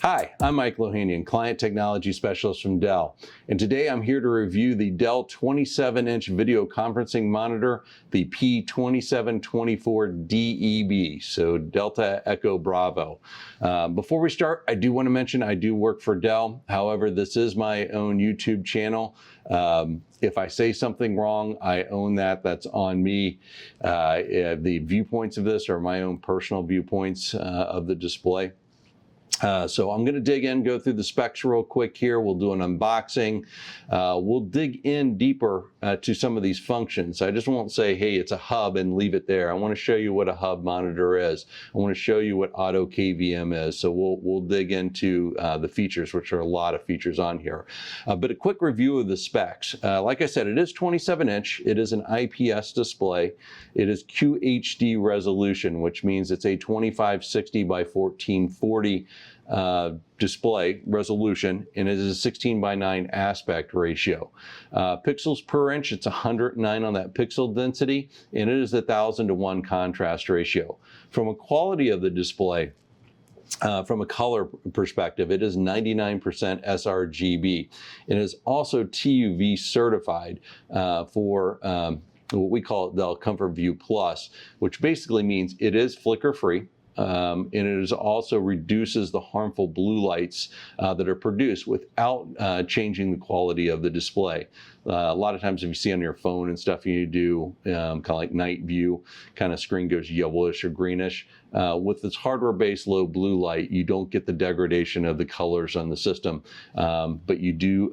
Hi, I'm Mike Ohanian, Client Technology Specialist from Dell, and today I'm here to review the Dell 27-inch video conferencing monitor, the P2724DEB, so Delta Echo Bravo. Before we start, I do want to mention I do work for Dell. However, this is my own YouTube channel. If I say something wrong, I own that. That's on me. The viewpoints of this are my own personal viewpoints of the display. So I'm going to dig in, go through the specs real quick here. We'll do an unboxing. We'll dig in deeper to some of these functions. I just won't say, hey, it's a hub and leave it there. I want to show you what a hub monitor is. I want to show you what auto KVM is. So we'll dig into the features, which are a lot of features on here. But a quick review of the specs. Like I said, it is 27-inch. It is an IPS display. It is QHD resolution, which means it's a 2560 by 1440 display resolution, and it is a 16:9 aspect ratio. Pixels per inch, it's 109 on that pixel density, and it is 1,000:1 contrast ratio. From a quality of the display, from a color perspective, it is 99% sRGB. It is also TUV certified for what we call Dell Comfort View Plus, which basically means it is flicker free. And it is also reduces the harmful blue lights that are produced without changing the quality of the display. A lot of times if you see on your phone and stuff, you do kind of like night view, kind of screen goes yellowish or greenish. With this hardware-based low blue light, you don't get the degradation of the colors on the system, but you do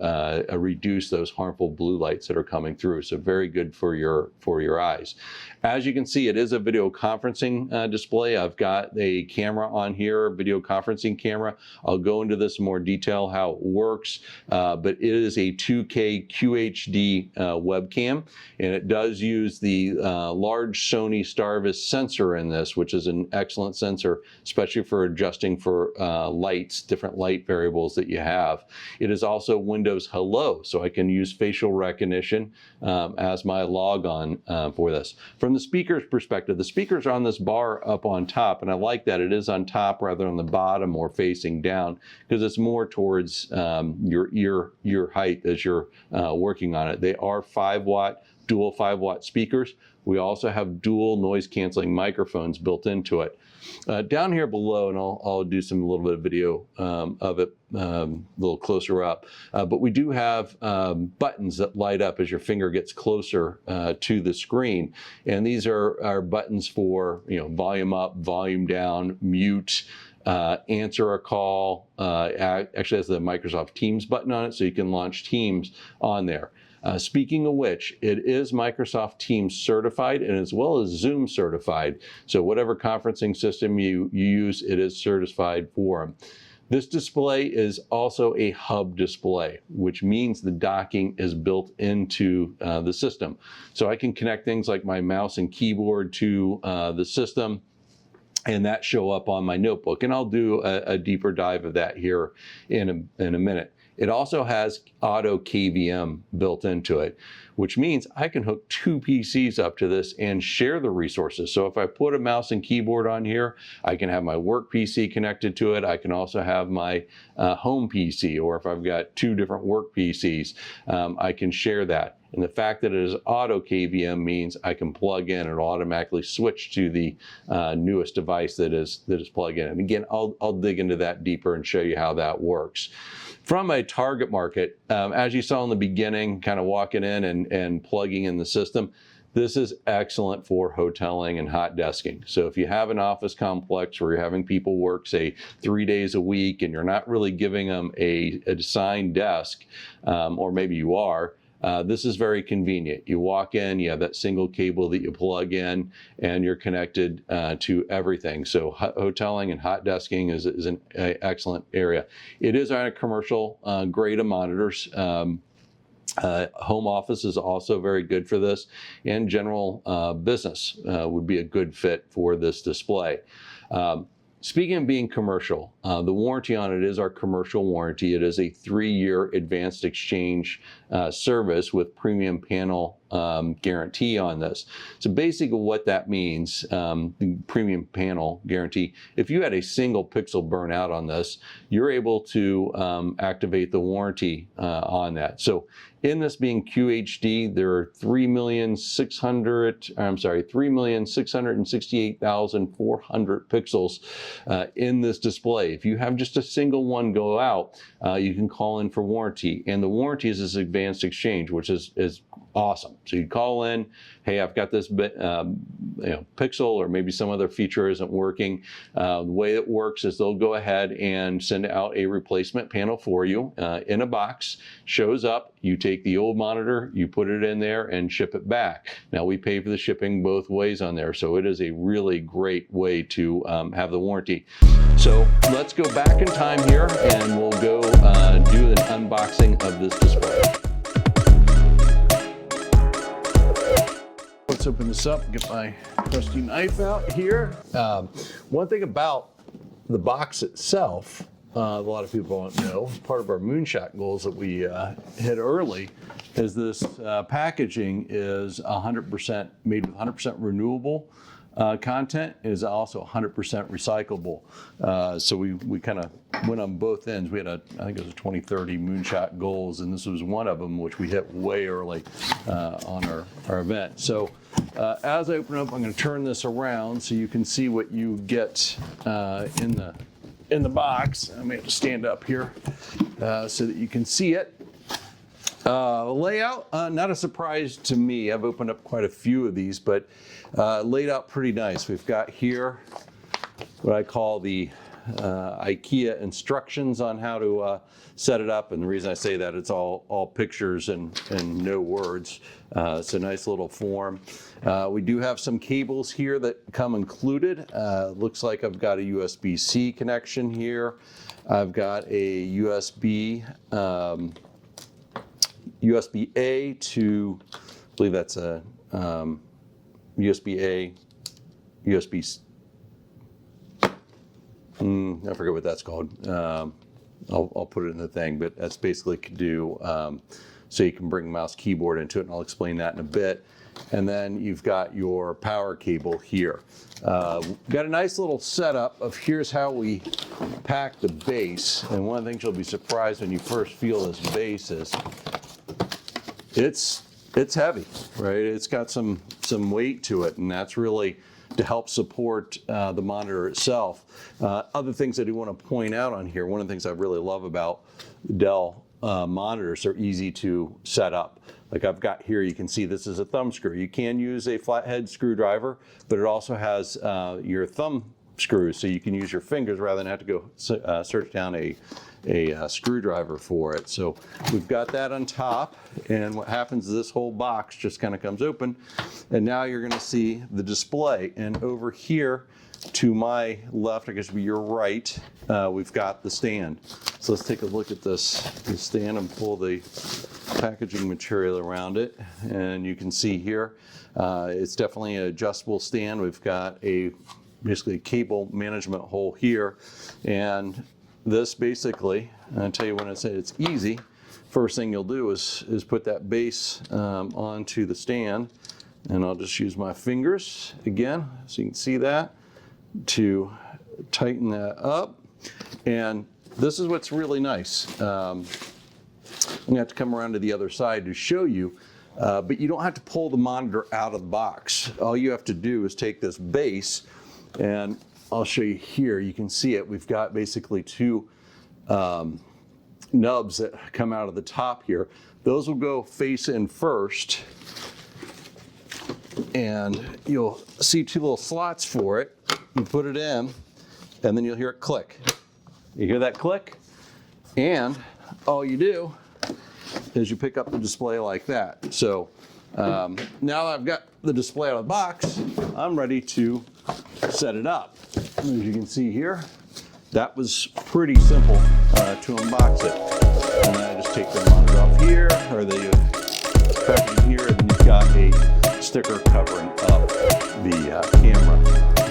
reduce those harmful blue lights that are coming through. So very good for your eyes. As you can see, it is a video conferencing display. I've got a camera on here, a video conferencing camera. I'll go into this in more detail how it works, but it is a 2K QHD webcam, and it does use the large Sony Starvis sensor in this, which is an excellent sensor, especially for adjusting for lights, different light variables that you have. It is also Windows Hello, so I can use facial recognition as my logon for this. From the speakers perspective, the speakers are on this bar up on top, and I like that it is on top rather than on the bottom or facing down, because it's more towards your ear height as you're working on it. They are 5-watt, dual 5-watt speakers. We also have dual noise canceling microphones built into it. Down here below, and I'll do a little bit of video of it a little closer up, but we do have buttons that light up as your finger gets closer to the screen, and these are buttons for volume up, volume down, mute, answer a call. Actually has the Microsoft Teams button on it, so you can launch Teams on there. Speaking of which, it is Microsoft Teams certified and as well as Zoom certified. So whatever conferencing system you use, it is certified for them. This display is also a hub display, which means the docking is built into the system. So I can connect things like my mouse and keyboard to the system, and that show up on my notebook. And I'll do a deeper dive of that here in a minute. It also has auto KVM built into it, which means I can hook 2 PCs up to this and share the resources. So if I put a mouse and keyboard on here, I can have my work PC connected to it. I can also have my home PC, or if I've got 2 different work PCs, I can share that. And the fact that it is auto KVM means I can plug in and automatically switch to the newest device that is plugged in. And again, I'll dig into that deeper and show you how that works. From a target market, as you saw in the beginning, kind of walking in and plugging in the system, this is excellent for hoteling and hot desking. So if you have an office complex where you're having people work, say, 3 days a week, and you're not really giving them a assigned desk, or maybe you are, this is very convenient. You walk in, you have that single cable that you plug in, and you're connected to everything. So hoteling and hot desking is an excellent area. It is on a commercial grade of monitors. Home office is also very good for this, and general business would be a good fit for this display. Speaking of being commercial, the warranty on it is our commercial warranty. It is a 3-year advanced exchange service with premium panel guarantee on this. So basically what that means, the premium panel guarantee, if you had a single pixel burnout on this, you're able to activate the warranty on that. So in this being QHD, there are 3,668,400 pixels in this display. If you have just a single one go out, you can call in for warranty. And the warranty is this advanced exchange, which is awesome. So you call in, hey, I've got this pixel, or maybe some other feature isn't working. The way it works is they'll go ahead and send out a replacement panel for you in a box, shows up, you take the old monitor, you put it in there and ship it back. Now we pay for the shipping both ways on there, so it is a really great way to have the warranty. So let's go back in time here and we'll go do an unboxing of this display. Let's open this up, get my trusty knife out here. One thing about the box itself, a lot of people don't know, part of our moonshot goals that we hit early, is this packaging is 100% made with 100% renewable content. It is also 100% recyclable. So we kind of went on both ends. We had I think it was a 2030 moonshot goals, and this was one of them, which we hit way early on our event. So as I open up, I'm going to turn this around so you can see what you get in the box. I may have to stand up here so that you can see it. Layout, not a surprise to me. I've opened up quite a few of these, but laid out pretty nice. We've got here what I call the IKEA instructions on how to set it up. And the reason I say that, it's all pictures and no words. It's a nice little form. We do have some cables here that come included. Looks like I've got a USB-C connection here. I've got a USB-A to, I believe that's a USB-A, I forget what that's called. I'll put it in the thing, but that's basically to do, so you can bring mouse keyboard into it, and I'll explain that in a bit. And then you've got your power cable here. Got a nice little setup of here's how we pack the base. And one of the things you'll be surprised when you first feel this base is it's heavy, right? It's got some weight to it, and that's really to help support the monitor itself. Other things I do want to point out on here, one of the things I really love about Dell monitors, they're easy to set up. Like I've got here, you can see this is a thumb screw. You can use a flathead screwdriver, but it also has your thumb screws, so you can use your fingers rather than have to go search down a screwdriver for it. So we've got that on top, and what happens is this whole box just kind of comes open, and now you're going to see the display. And over here to my left, I guess would be your right, we've got the stand. So let's take a look at this stand and pull the packaging material around it, and you can see here it's definitely an adjustable stand. We've got basically a cable management hole here, and this basically, I'll tell you when I say it's easy, first thing you'll do is put that base onto the stand, and I'll just use my fingers again so you can see that to tighten that up. And this is what's really nice. I'm gonna have to come around to the other side to show you, but you don't have to pull the monitor out of the box. All you have to do is take this base, and I'll show you here. You can see it. We've got basically two nubs that come out of the top here. Those will go face in first, and you'll see two little slots for it. You put it in, and then you'll hear it click. You hear that click? And all you do is you pick up the display like that. So now that I've got the display out of the box, I'm ready to set it up. As you can see here, that was pretty simple to unbox it. And then I just take the monitor off here, or the packaging here, and you've got a sticker covering up the camera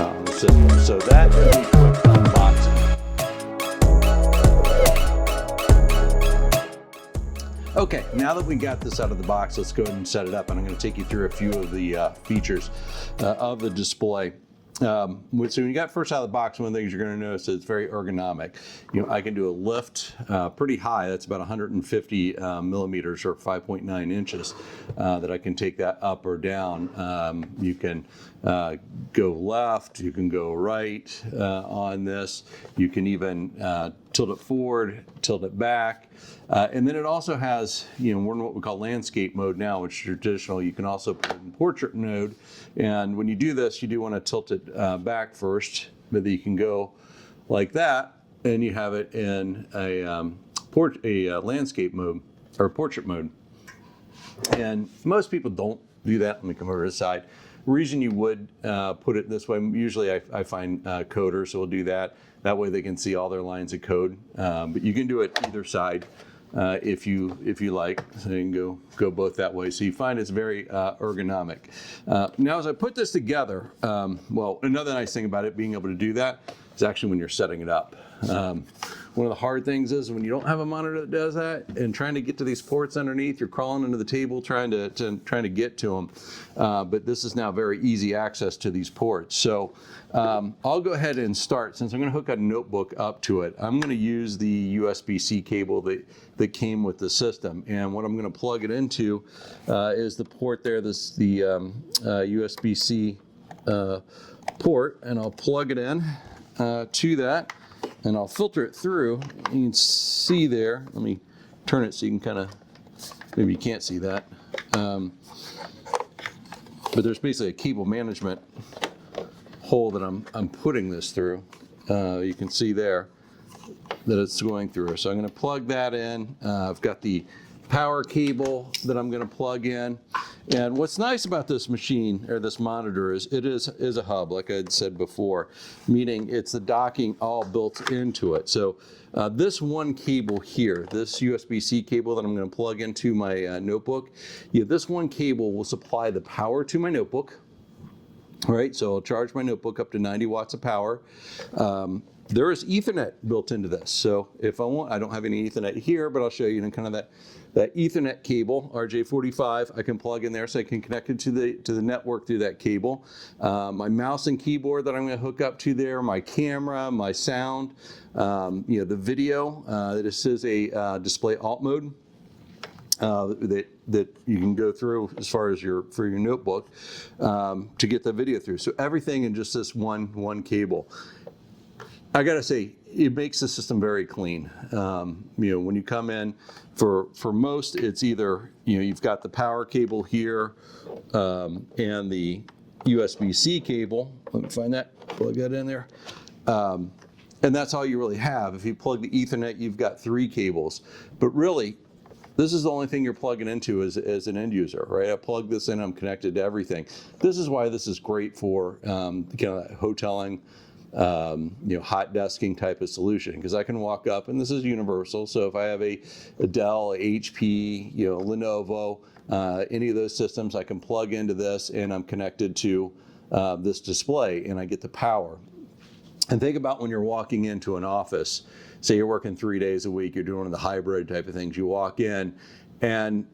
on the system. So that is a quick unboxing. Okay, now that we got this out of the box, let's go ahead and set it up. And I'm going to take you through a few of the features of the display. So when you got first out of the box, one of the things you're going to notice is it's very ergonomic. I can do a lift pretty high. That's about 150 millimeters or 5.9 inches that I can take that up or down. You can go left, you can go right on this. You can even tilt it forward, tilt it back. And then it also has, we're in what we call landscape mode now, which is traditional. You can also put it in portrait mode. And when you do this, you do want to tilt it back first, but then you can go like that, and you have it in a landscape mode or portrait mode. And most people don't do that. Let me come over to the side. The reason you would put it this way, usually I find coders will do that. That way they can see all their lines of code. But you can do it either side if you like. So you can go both that way. So you find it's very ergonomic. Now as I put this together, well, another nice thing about it being able to do that is actually when you're setting it up. One of the hard things is when you don't have a monitor that does that and trying to get to these ports underneath, you're crawling under the table trying to get to them. But this is now very easy access to these ports. So I'll go ahead and start. Since I'm going to hook a notebook up to it, I'm going to use the USB-C cable that came with the system. And what I'm going to plug it into is the port there, the USB-C port, and I'll plug it in to that. And I'll filter it through. You can see there, let me turn it so you can kind of, maybe you can't see that. But there's basically a cable management hole that I'm putting this through. You can see there that it's going through. So I'm going to plug that in. I've got the power cable that I'm going to plug in. And what's nice about this machine, or this monitor, is it is a hub, like I had said before, meaning it's the docking all built into it. So this one cable here, this USB-C cable that I'm going to plug into my notebook, this one cable will supply the power to my notebook. All right, so I'll charge my notebook up to 90 watts of power. There is Ethernet built into this. So if I want, I don't have any Ethernet here, but I'll show you kind of that Ethernet cable, RJ45, I can plug in there so I can connect it to the network through that cable. My mouse and keyboard that I'm going to hook up to there, my camera, my sound, the video. This is a display alt mode that you can go through as far as for your notebook to get the video through. So everything in just this one cable. I gotta say, it makes the system very clean. When you come in, for most, it's either, you've got the power cable here and the USB-C cable. Let me find that, plug that in there. And that's all you really have. If you plug the Ethernet, you've got 3 cables. But really, this is the only thing you're plugging into as an end user, right? I plug this in, I'm connected to everything. This is why this is great for hoteling, hot desking type of solution, because I can walk up, and this is universal. So if I have a Dell, a HP, Lenovo, any of those systems, I can plug into this, and I'm connected to this display, and I get the power. And think about when you're walking into an office. Say you're working 3 days a week, you're doing one of the hybrid type of things. You walk in, and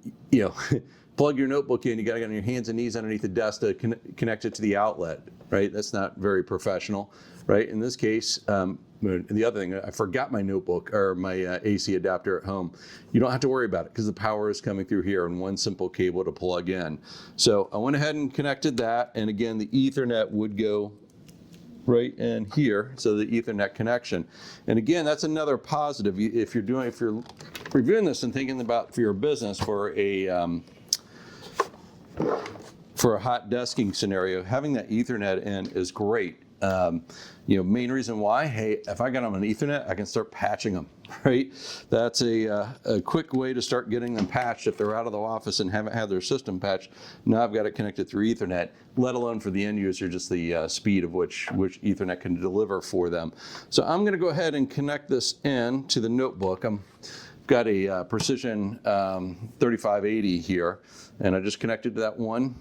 plug your notebook in. You got to get on your hands and knees underneath the desk to connect it to the outlet, right? That's not very professional, right? In this case, the other thing, I forgot my notebook or my AC adapter at home. You don't have to worry about it because the power is coming through here in one simple cable to plug in. So I went ahead and connected that, and again, the Ethernet would go right in here, so the Ethernet connection. And again, that's another positive. If you're reviewing this and thinking about for your business for a hot desking scenario, having that Ethernet in is great. Main reason why, hey, if I got them on Ethernet, I can start patching them, right? That's a quick way to start getting them patched if they're out of the office and haven't had their system patched. Now I've got it connected through Ethernet, let alone for the end user, just the speed of which Ethernet can deliver for them. So I'm going to go ahead and connect this in to the notebook. I've got a Precision 3580 here, and I just connected to that one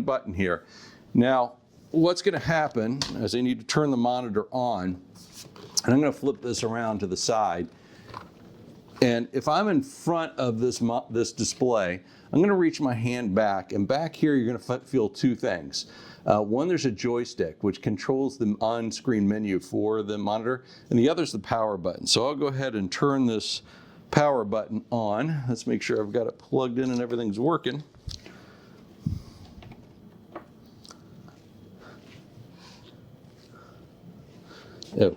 button here. Now, what's going to happen is I need to turn the monitor on, and I'm going to flip this around to the side. And if I'm in front of this display, I'm going to reach my hand back, and back here you're going to feel two things. One, there's a joystick which controls the on-screen menu for the monitor, and the other is the power button. So I'll go ahead and turn this power button on. Let's make sure I've got it plugged in and everything's working. Oh,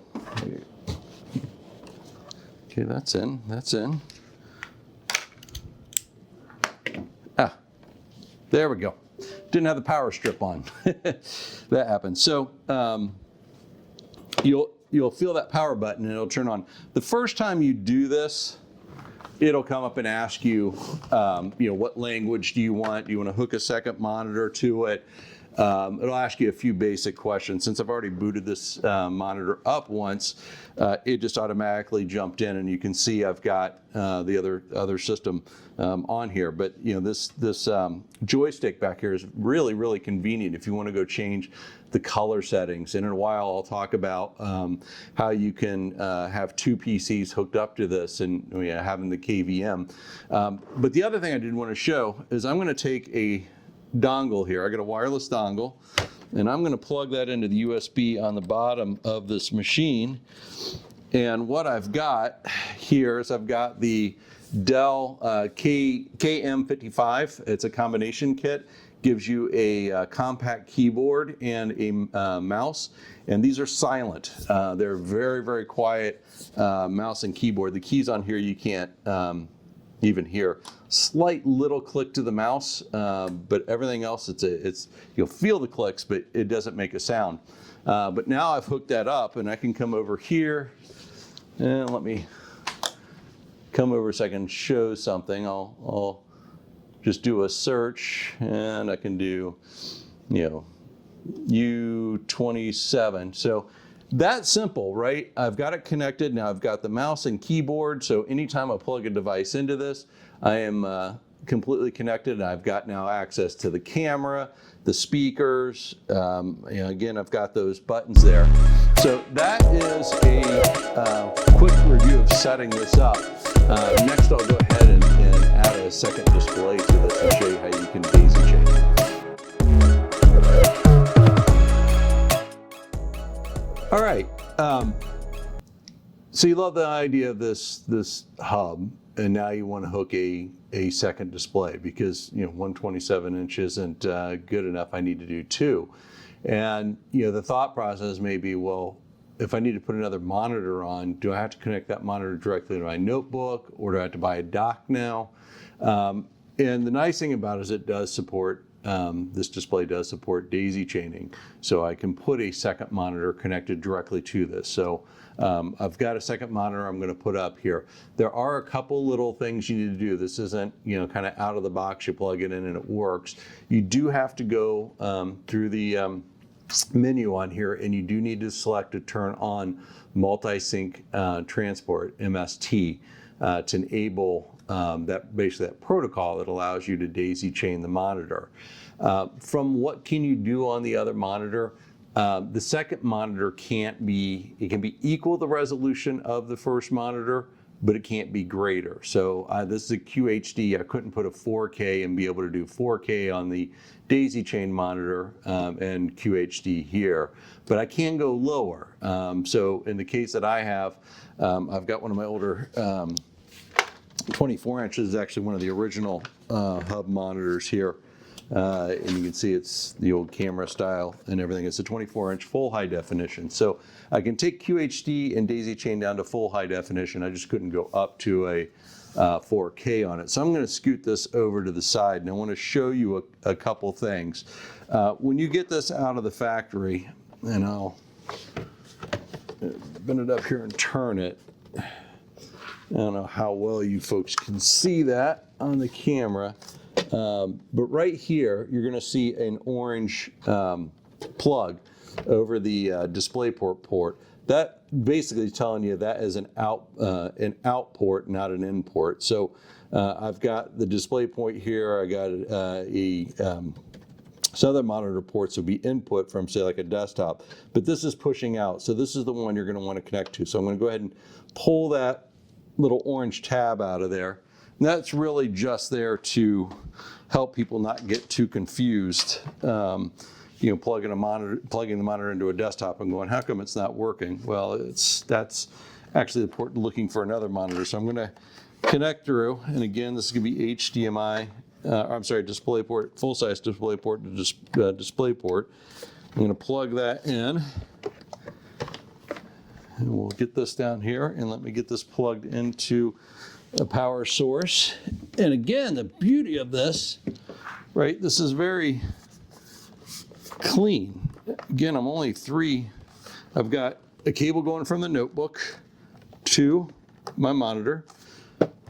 okay, that's in, Ah, there we go. Didn't have the power strip on. That happens. So you'll feel that power button and it'll turn on. The first time you do this, it'll come up and ask you, what language do you want? Do you want to hook a second monitor to it? It'll ask you a few basic questions. Since I've already booted this monitor up once, it just automatically jumped in, and you can see I've got the other system on here. But this joystick back here is really convenient if you want to go change the color settings. And in a while, I'll talk about how you can have two PCs hooked up to this and having the KVM. But the other thing I did want to show is I'm going to take a dongle here. I got a wireless dongle, and I'm going to plug that into the USB on the bottom of this machine. And what I've got here is I've got the Dell KM55. It's a combination kit. Gives you a compact keyboard and a mouse, and these are silent. They're very quiet mouse and keyboard. The keys on here you can't even hear. Slight little click to the mouse, but everything else, you'll feel the clicks, but it doesn't make a sound. But now I've hooked that up, and I can come over here, and let me come over so I can show something. I'll just do a search, and I can do, U27. So that's simple, right? I've got it connected. Now I've got the mouse and keyboard, so anytime I plug a device into this, I am completely connected, and I've got now access to the camera, the speakers. Again, I've got those buttons there. So that is a quick review of setting this up. Next, I'll go ahead and add a second display to this and show you how you can daisy chain. All right, so you love the idea of this hub, and now you want to hook a second display because 127 inch isn't good enough. I need to do two, and the thought process may be, well, if I need to put another monitor on, do I have to connect that monitor directly to my notebook, or do I have to buy a dock now? And the nice thing about it is it does support. This display does support daisy chaining, so I can put a second monitor connected directly to this. So I've got a second monitor I'm going to put up here. There are a couple little things you need to do. This isn't kind of out of the box. You plug it in and it works. You do have to go through the menu on here, and you do need to select to turn on multi-sync transport, MST, to enable that protocol that allows you to daisy chain the monitor. From what can you do on the other monitor? The second monitor can be equal the resolution of the first monitor, but it can't be greater. So this is a QHD. I couldn't put a 4K and be able to do 4K on the daisy chain monitor and QHD here, but I can go lower. So in the case that I have, I've got one of my older 24 inches, is actually one of the original hub monitors here. And you can see it's the old camera style and everything. It's a 24-inch full high definition. So I can take QHD and daisy chain down to full high definition. I just couldn't go up to a 4K on it. So I'm going to scoot this over to the side, and I want to show you a couple things. When you get this out of the factory, and I'll bend it up here and turn it. I don't know how well you folks can see that on the camera, but right here you're going to see an orange plug over the DisplayPort port. That basically is telling you that is an out port, not an in port. So I've got the DisplayPort here. I got some other monitor ports will be input from, say, like a desktop, but this is pushing out. So this is the one you're going to want to connect to. So I'm going to go ahead and pull that little orange tab out of there. And that's really just there to help people not get too confused. You know, plugging the monitor into a desktop and going, how come it's not working? Well, that's actually the port looking for another monitor. So I'm going to connect through, and again, this is going to be HDMI. I'm sorry, display port, full-size display port to display port. I'm going to plug that in, and we'll get this down here, and let me get this plugged into a power source. And again, the beauty of this, right? This is very clean. Again, I'm only I've got a cable going from the notebook to my monitor,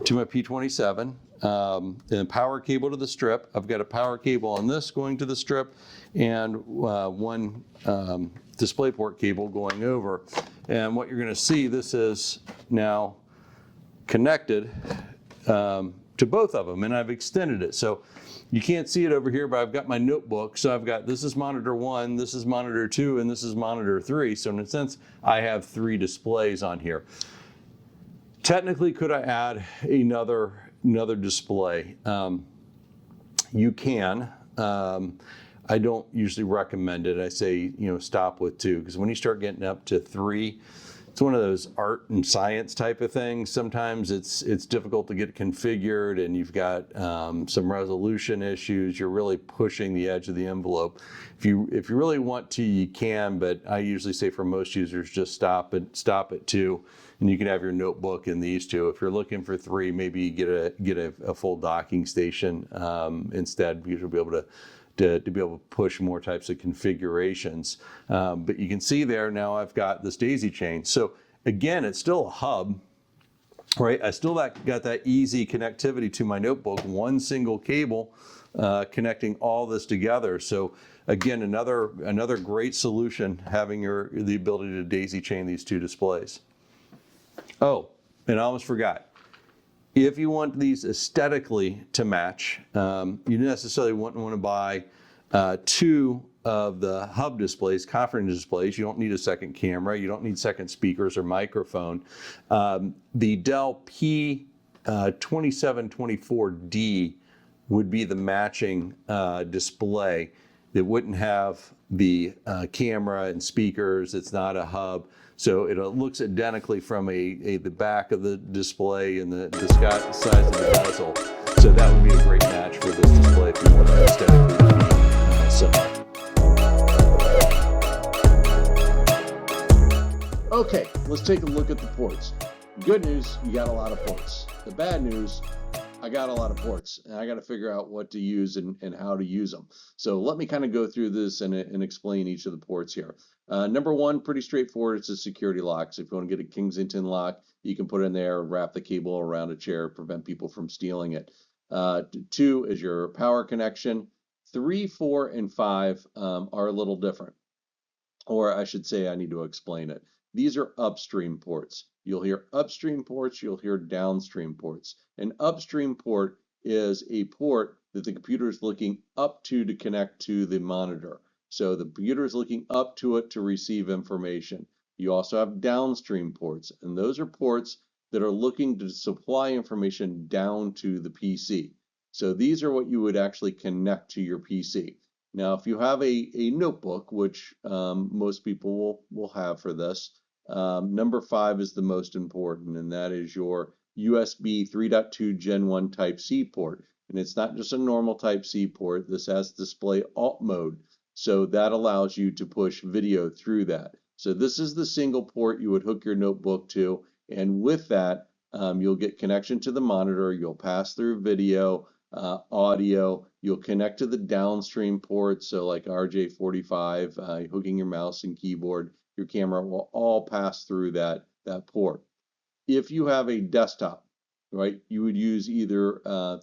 to my P27, and a power cable to the strip. I've got a power cable on this going to the strip, and one DisplayPort cable going over. And what you're going to see, this is now connected to both of them, and I've extended it. So you can't see it over here, but I've got my notebook. So I've got, this is monitor 1, this is monitor 2, and this is monitor 3. So in a sense, I have 3 displays on here. Technically, could I add another display? You can. I don't usually recommend it. I say, stop with 2, because when you start getting up to 3, it's one of those art and science type of things. Sometimes it's difficult to get configured, and you've got some resolution issues. You're really pushing the edge of the envelope. If you really want to, you can, but I usually say for most users, just stop at 2, and you can have your notebook in these 2. If you're looking for 3, maybe get a full docking station instead, because you'll be able to push more types of configurations. But you can see there now I've got this daisy chain. So again, it's still a hub, right? I still got that easy connectivity to my notebook, one single cable connecting all this together. So again, another great solution, having the ability to daisy chain these 2 displays. Oh, and I almost forgot. If you want these aesthetically to match, you necessarily wouldn't want to buy 2 of the hub displays, conference displays. You don't need a second camera. You don't need second speakers or microphone. The Dell P2724D would be the matching display that wouldn't have the camera and speakers. It's not a hub. So it looks identically from the back of the display and the size of the bezel. So that would be a great match for this display if you want to aesthetically be similar. Okay, let's take a look at the ports. Good news, you got a lot of ports. The bad news, I got a lot of ports, and I got to figure out what to use and how to use them. So let me kind of go through this and explain each of the ports here. Number 1, pretty straightforward. It's a security lock. So if you want to get a Kensington lock, you can put it in there, wrap the cable around a chair, prevent people from stealing it. 2 is your power connection. 3, 4, and 5 are a little different. Or I should say, I need to explain it. These are upstream ports. You'll hear upstream ports, you'll hear downstream ports. An upstream port is a port that the computer is looking up to connect to the monitor. So the computer is looking up to it to receive information. You also have downstream ports, and those are ports that are looking to supply information down to the PC. So these are what you would actually connect to your PC. Now, if you have a notebook, which most people will have for this, number 5 is the most important, and that is your USB 3.2 Gen 1 Type-C port. And it's not just a normal Type-C port. This has display alt mode, so that allows you to push video through that. So this is the single port you would hook your notebook to, and with that, you'll get connection to the monitor, you'll pass through video, audio, you'll connect to the downstream ports, so like RJ45, hooking your mouse and keyboard, your camera will all pass through that port. If you have a desktop, right, you would use either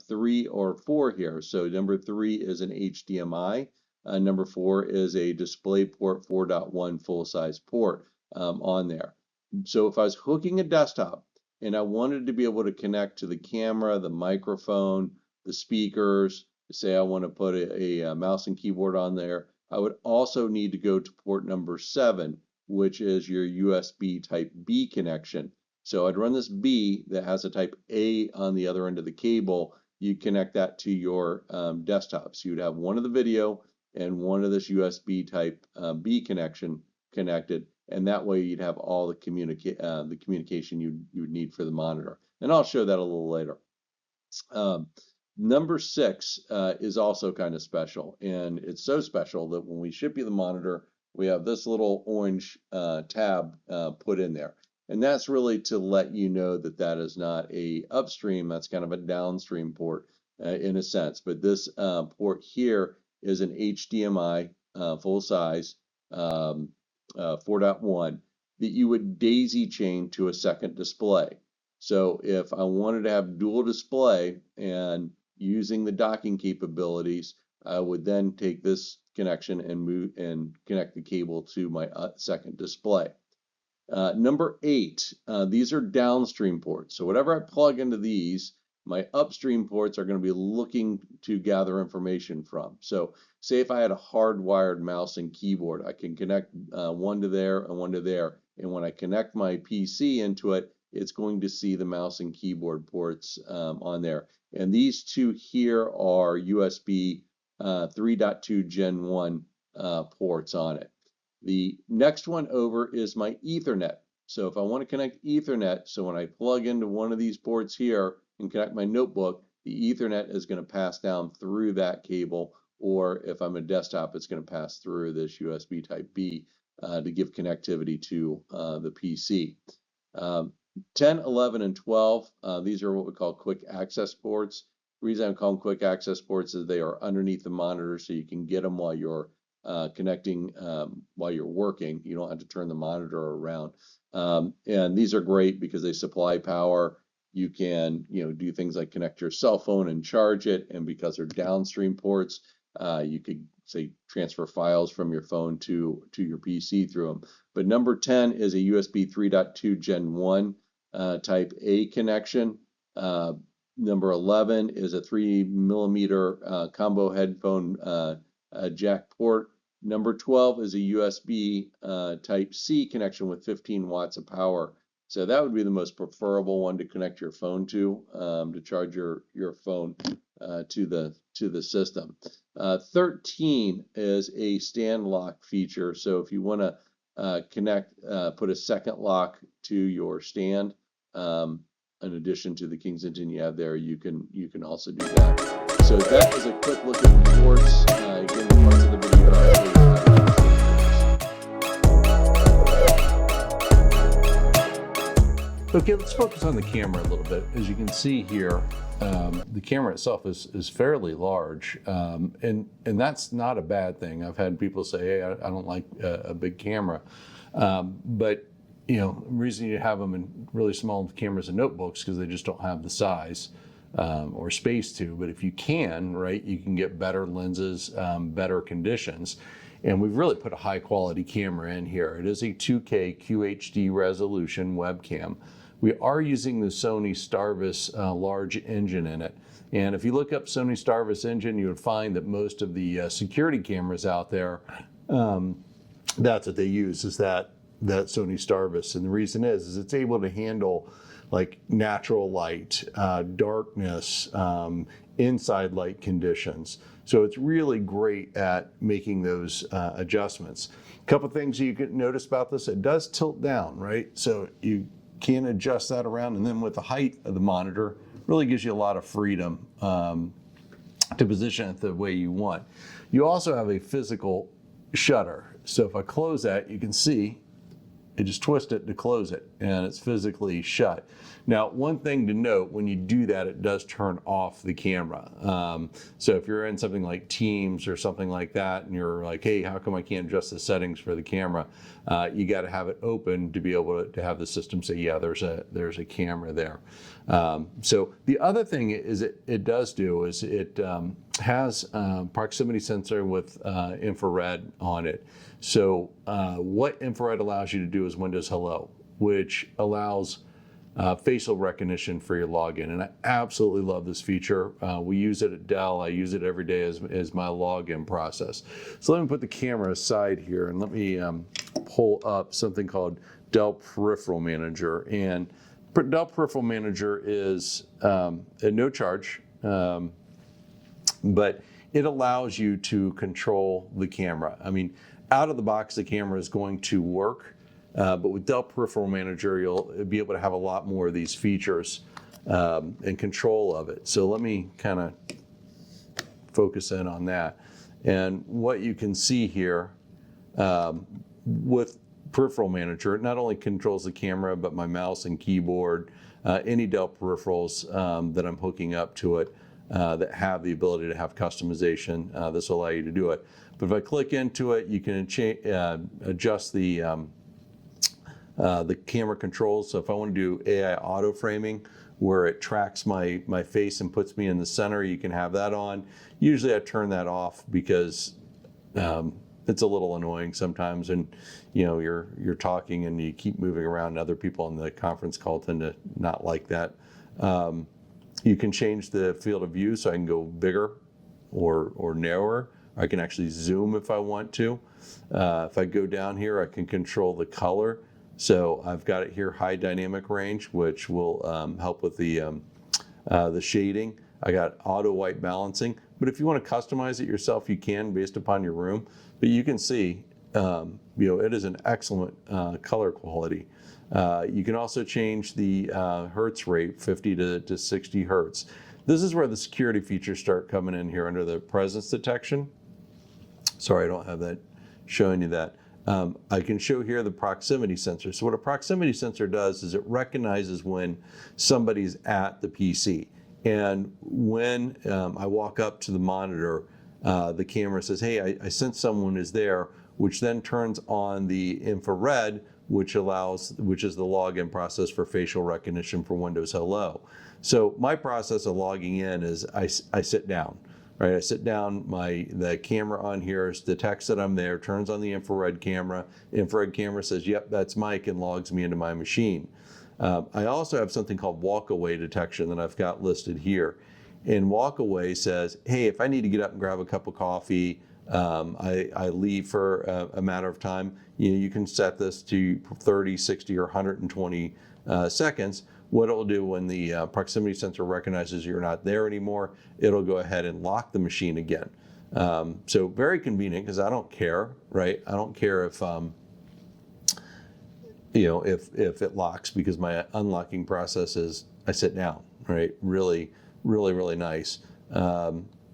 3 or 4 here. So number 3 is an HDMI, number 4 is a DisplayPort 4.1 full-size port on there. So if I was hooking a desktop and I wanted to be able to connect to the camera, the microphone, the speakers, say I want to put a mouse and keyboard on there, I would also need to go to port number 7, which is your USB Type B connection. So I'd run this B that has a type A on the other end of the cable. You connect that to your desktop. So you'd have one of the video and one of this USB type B connection connected, and that way you'd have all the communication you would need for the monitor. And I'll show that a little later. Number 6 is also kind of special, and it's so special that when we ship you the monitor, we have this little orange tab put in there. And that's really to let you know that that is not a upstream, that's kind of a downstream port in a sense. But this port here is an HDMI full size 4.1 that you would daisy chain to a second display. So if I wanted to have dual display and using the docking capabilities, I would then take this connection and move and connect the cable to my second display. Number 8, these are downstream ports. So whatever I plug into these, my upstream ports are going to be looking to gather information from. So say if I had a hardwired mouse and keyboard, I can connect one to there and one to there. And when I connect my PC into it, it's going to see the mouse and keyboard ports on there. And these two here are USB 3.2 Gen 1 ports on it. The next one over is my Ethernet. So if I want to connect Ethernet, so when I plug into one of these ports here and connect my notebook, the Ethernet is going to pass down through that cable, or if I'm a desktop, it's going to pass through this USB type B to give connectivity to the PC. 10, 11, and 12, these are what we call quick access ports. The reason I call them quick access ports is they are underneath the monitor, so you can get them while you're connecting, while you're working. You don't have to turn the monitor around. And these are great because they supply power. You can, do things like connect your cell phone and charge it. And because they're downstream ports, you could say transfer files from your phone to your PC through them. But number 10 is a USB 3.2 Gen 1 type A connection. Number 11 is a 3mm combo headphone jack port. Number 12 is a USB type C connection with 15 watts of power. So that would be the most preferable one to connect your phone to charge your phone to the system. 13 is a stand lock feature. So if you want to put a second lock to your stand, in addition to the Kingston you have there, you can also do that. So that is a quick look at the ports. Again, the parts of the video are Okay, let's focus on the camera a little bit. As you can see here, the camera itself is fairly large, and that's not a bad thing. I've had people say, hey, I don't like a big camera, but the reason you have them in really small cameras and notebooks because they just don't have the size or space to. But if you can, right, you can get better lenses, better conditions. And we've really put a high quality camera in here. It is a 2K QHD resolution webcam. We are using the Sony Starvis large engine in it. And if you look up Sony Starvis engine, you would find that most of the security cameras out there, that's what they use, is that Sony Starvis. And the reason is it's able to handle like natural light, darkness, inside light conditions. So it's really great at making those adjustments. A couple things you can notice about this, it does tilt down, right? So you can adjust that around, and then with the height of the monitor, really gives you a lot of freedom to position it the way you want. You also have a physical shutter. So if I close that, you can see it just twist it to close it, and it's physically shut. Now, one thing to note, when you do that, it does turn off the camera. So if you're in something like Teams or something like that, and you're like, hey, how come I can't adjust the settings for the camera? You got to have it open to be able to have the system say, yeah, there's a camera there. So the other thing is it does do is it has proximity sensor with infrared on it. So what infrared allows you to do is Windows Hello, which allows facial recognition for your login. And I absolutely love this feature. We use it at Dell. I use it every day as my login process. So let me put the camera aside here and let me pull up something called Dell Peripheral Manager. And Dell Peripheral Manager is at no charge, but it allows you to control the camera. I mean, out of the box, the camera is going to work, but with Dell Peripheral Manager, you'll be able to have a lot more of these features and control of it. So let me kind of focus in on that. And what you can see here with Peripheral Manager, it not only controls the camera, but my mouse and keyboard, any Dell peripherals that I'm hooking up to it that have the ability to have customization. This will allow you to do it. But if I click into it, you can adjust the camera controls. So if I want to do AI auto framing, where it tracks my face and puts me in the center, you can have that on. Usually I turn that off because it's a little annoying sometimes, and you're talking and you keep moving around, and other people on the conference call tend to not like that. You can change the field of view, so I can go bigger or narrower. I can actually zoom if I want to. If I go down here, I can control the color. So I've got it here, high dynamic range, which will help with the shading. I got auto white balancing, but if you want to customize it yourself, you can based upon your room. But you can see, it is an excellent color quality. You can also change the hertz rate, 50 to 60 hertz. This is where the security features start coming in here under the presence detection. Sorry, I don't have that showing you that. I can show here the proximity sensor. So what a proximity sensor does is it recognizes when somebody's at the PC. And when I walk up to the monitor, the camera says, hey, I sense someone is there, which then turns on the infrared, which is the login process for facial recognition for Windows Hello. So my process of logging in is I sit down. Right, I sit down, the camera on here detects that I'm there, turns on the infrared camera. Infrared camera says, yep, that's Mike, and logs me into my machine. I also have something called walk-away detection that I've got listed here. And walk-away says, hey, if I need to get up and grab a cup of coffee, I leave for a matter of time, you can set this to 30, 60, or 120 seconds. What it'll do when the proximity sensor recognizes you're not there anymore, it'll go ahead and lock the machine again. So very convenient, because I don't care, right? I don't care if if it locks, because my unlocking process is I sit down, right? Really, really, really nice.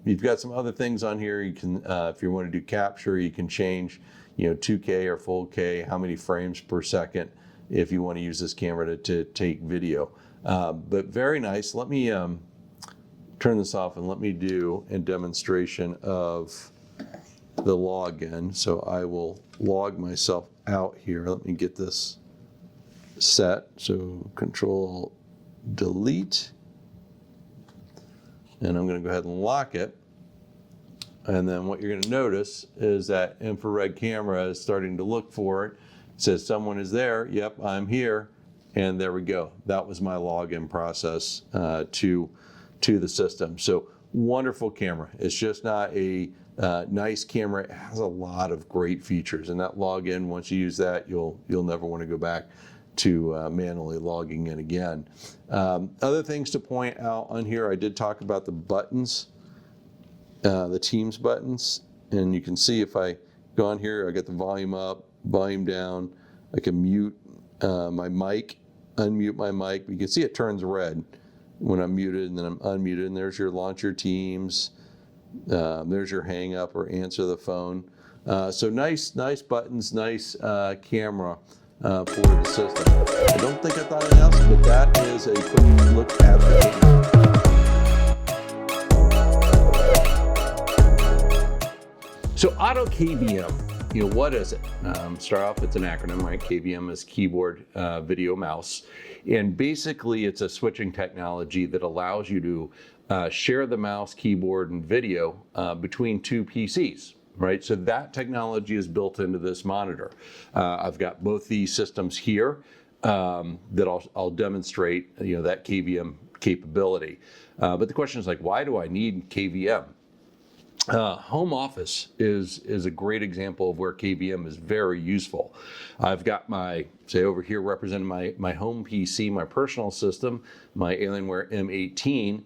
You've got some other things on here. You can, if you want to do capture, you can change, 2K or full K, how many frames per second, if you want to use this camera to take video. But very nice. Let me turn this off and let me do a demonstration of the login. So I will log myself out here. Let me get this set. So Control Delete. And I'm going to go ahead and lock it. And then what you're going to notice is that infrared camera is starting to look for it. It says someone is there. Yep, I'm here. And there we go. That was my login process to the system. So wonderful camera. It's just not a nice camera. It has a lot of great features. And that login, once you use that, you'll never want to go back to manually logging in again. Other things to point out on here, I did talk about the buttons, the Teams buttons. And you can see if I go on here, I got the volume up, volume down. I can mute my mic, unmute my mic. You can see it turns red when I'm muted, and then I'm unmuted. And there's your launch your Teams. There's your hang up or answer the phone. So nice buttons, nice camera for the system. I don't think I thought anything else, but that is a quick look at the camera. So auto KVM. What is it? Start off, it's an acronym, right? KVM is keyboard, video, mouse. And basically it's a switching technology that allows you to share the mouse, keyboard, and video between two PCs, right? So that technology is built into this monitor. I've got both these systems here that I'll demonstrate, that KVM capability. But the question is why do I need KVM? Home office is a great example of where KVM is very useful. I've got my, say over here representing my home PC, my personal system, my Alienware M18,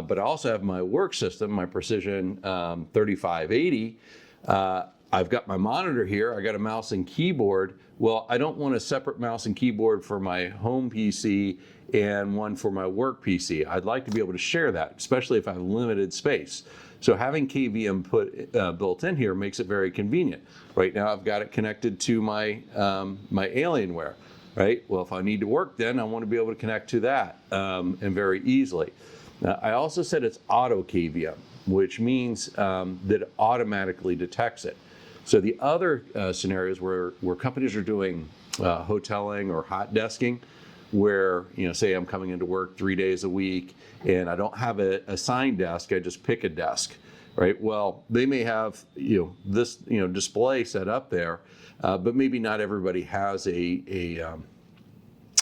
but I also have my work system, my Precision 3580. I've got my monitor here, I got a mouse and keyboard. Well, I don't want a separate mouse and keyboard for my home PC and one for my work PC. I'd like to be able to share that, especially if I have limited space. So having KVM built in here makes it very convenient. Right now I've got it connected to my Alienware, right? Well, if I need to work then, I want to be able to connect to that and very easily. I also said it's auto KVM, which means that it automatically detects it. So the other scenarios where companies are doing hoteling or hot desking, where, say I'm coming into work 3 days a week and I don't have a assigned desk, I just pick a desk, right? Well, they may have, this, display set up there, but maybe not everybody has a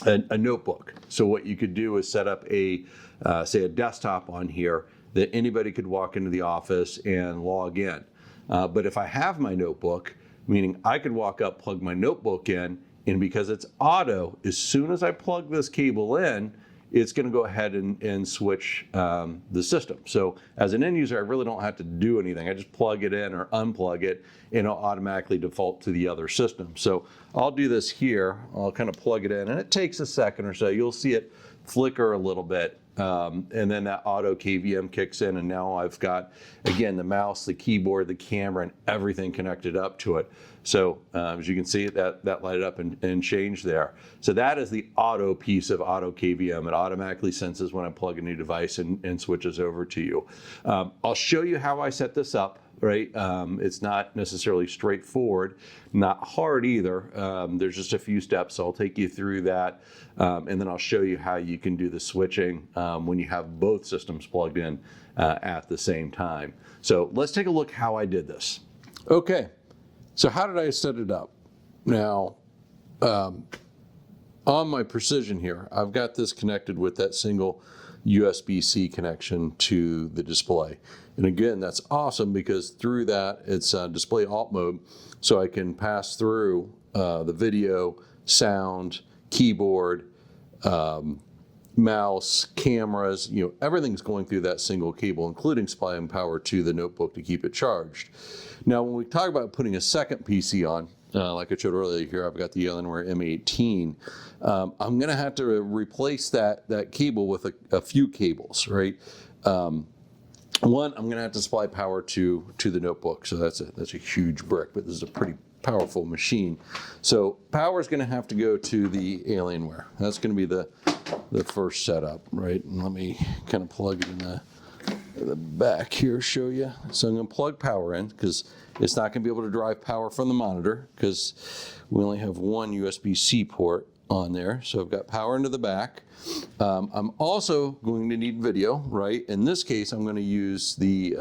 notebook. So what you could do is set up say a desktop on here that anybody could walk into the office and log in. But if I have my notebook, meaning I could walk up, plug my notebook in, and because it's auto, as soon as I plug this cable in, it's going to go ahead and switch the system. So as an end user, I really don't have to do anything. I just plug it in or unplug it, and it'll automatically default to the other system. So I'll do this here. I'll kind of plug it in, and it takes a second or so. You'll see it flicker a little bit. And then that auto KVM kicks in, and now I've got, again, the mouse, the keyboard, the camera, and everything connected up to it. So as you can see, that lighted up and changed there. So that is the auto piece of auto KVM. It automatically senses when I plug a new device and switches over to you. I'll show you how I set this up. Right, it's not necessarily straightforward, not hard either. There's just a few steps, so I'll take you through that, and then I'll show you how you can do the switching when you have both systems plugged in at the same time. So let's take a look how I did this. Okay, so how did I set it up? Now, on my Precision here, I've got this connected with that single USB-C connection to the display. And again, that's awesome because through that, it's display alt mode, so I can pass through the video, sound, keyboard, mouse, cameras, everything's going through that single cable, including supplying power to the notebook to keep it charged. Now, when we talk about putting a second PC on, like I showed earlier here, I've got the Alienware M18. I'm going to have to replace that cable with a few cables, right? One, I'm going to have to supply power to the notebook, so that's a huge brick, but this is a pretty powerful machine. So power is going to have to go to the Alienware. That's going to be the first setup, right? And let me kind of plug it in the back here, show you. So I'm going to plug power in because it's not going to be able to drive power from the monitor because we only have one USB-C port on there. So I've got power into the back. I'm also going to need video, right? In this case, I'm going to use the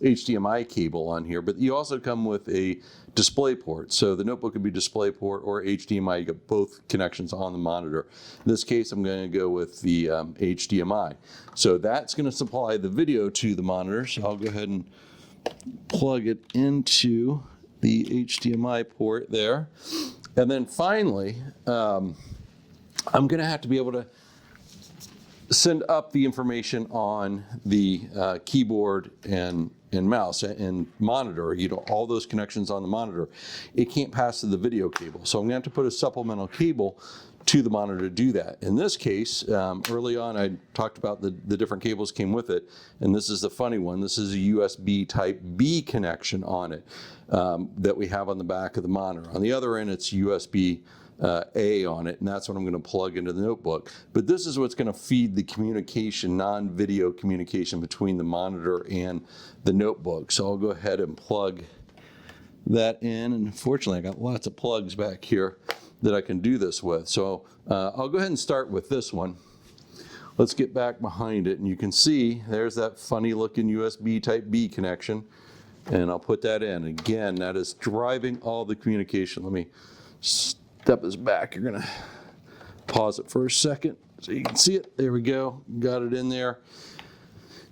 HDMI cable on here, but you also come with a display port. So the notebook could be display port or HDMI. You get both connections on the monitor. In this case, I'm going to go with the HDMI. So that's going to supply the video to the monitor. So I'll go ahead and plug it into the HDMI port there. And then finally, I'm going to have to be able to send up the information on the keyboard and mouse and monitor, all those connections on the monitor. It can't pass to the video cable. So I'm going to have to put a supplemental cable to the monitor to do that. In this case, early on I talked about the different cables came with it, and this is the funny one. This is a USB type B connection on it that we have on the back of the monitor. On the other end, it's USB A on it, and that's what I'm going to plug into the notebook. But this is what's going to feed the communication, non-video communication between the monitor and the notebook. So I'll go ahead and plug that in, and unfortunately I got lots of plugs back here that I can do this with. So I'll go ahead and start with this one. Let's get back behind it, and you can see there's that funny looking USB type B connection, and I'll put that in. Again, that is driving all the communication. Let me step this back. You're gonna pause it for a second so you can see it. There we go, got it in there.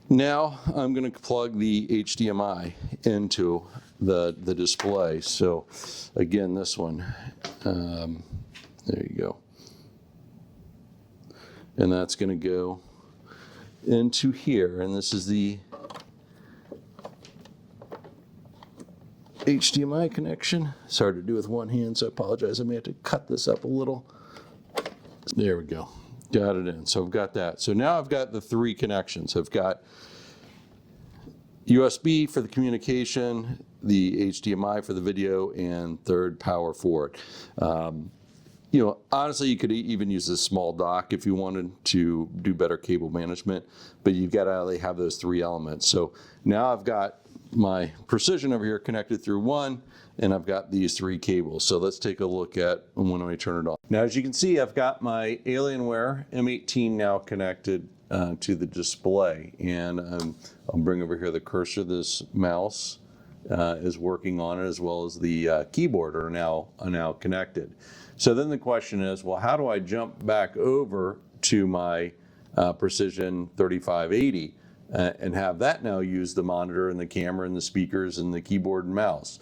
Now I'm going to plug the HDMI into the display. So again, this one, there you go. And that's going to go into here, and this is the HDMI connection. It's hard to do with one hand, so I apologize. I may have to cut this up a little. There we go. Got it in. So I've got that. So now I've got the three connections. I've got USB for the communication, the HDMI for the video, and third power for it. You know, honestly, you could even use this small dock if you wanted to do better cable management, but you've got to have those three elements. So now I've got my Precision over here connected through one, and I've got these three cables. So let's take a look at when I turn it on. Now, as you can see, I've got my Alienware M18 now connected to the display, and I'll bring over here the cursor. This mouse is working on it, as well as the keyboard are now connected. So then the question is, well, how do I jump back over to my Precision 3580 and have that now use the monitor and the camera and the speakers and the keyboard and mouse?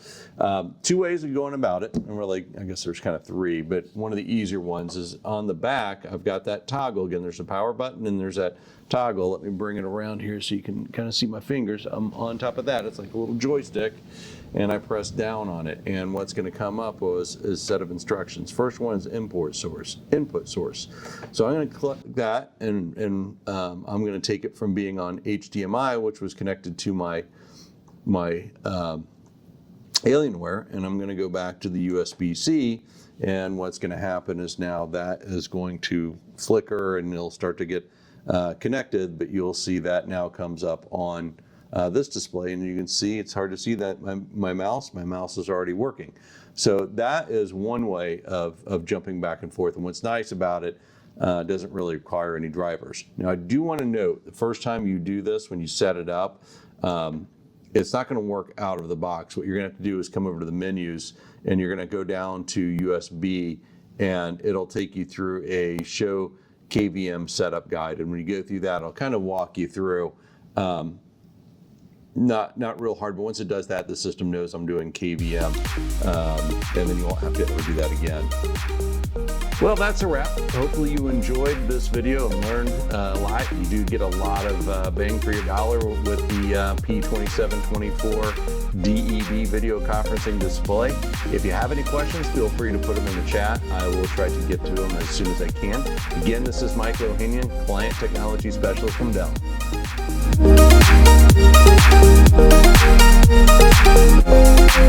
Two ways of going about it, and really, I guess there's kind of three, but one of the easier ones is on the back. I've got that toggle. Again, there's a power button and there's that toggle. Let me bring it around here so you can kind of see my fingers. I'm on top of that. It's like a little joystick, and I press down on it, and what's going to come up is a set of instructions. First one is input source. So I'm going to click that, and I'm going to take it from being on HDMI, which was connected to my Alienware, and I'm going to go back to the USB-C, and what's going to happen is now that is going to flicker and it'll start to get connected, but you'll see that now comes up on this display, and you can see it's hard to see that my mouse is already working. So that is one way of jumping back and forth, and what's nice about it, doesn't really require any drivers. Now, I do want to note, the first time you do this, when you set it up, it's not going to work out of the box. What you're going to have to do is come over to the menus, and you're going to go down to USB, and it'll take you through a show KVM setup guide. And when you go through that, I'll kind of walk you through. Not real hard, but once it does that, the system knows I'm doing KVM, and then you won't have to ever do that again. Well, that's a wrap. Hopefully you enjoyed this video and learned a lot. You do get a lot of bang for your dollar with the P2724DEB video conferencing display. If you have any questions, feel free to put them in the chat. I will try to get to them as soon as I can. Again, this is Mike Ohanian, Client Technology Specialist from Dell.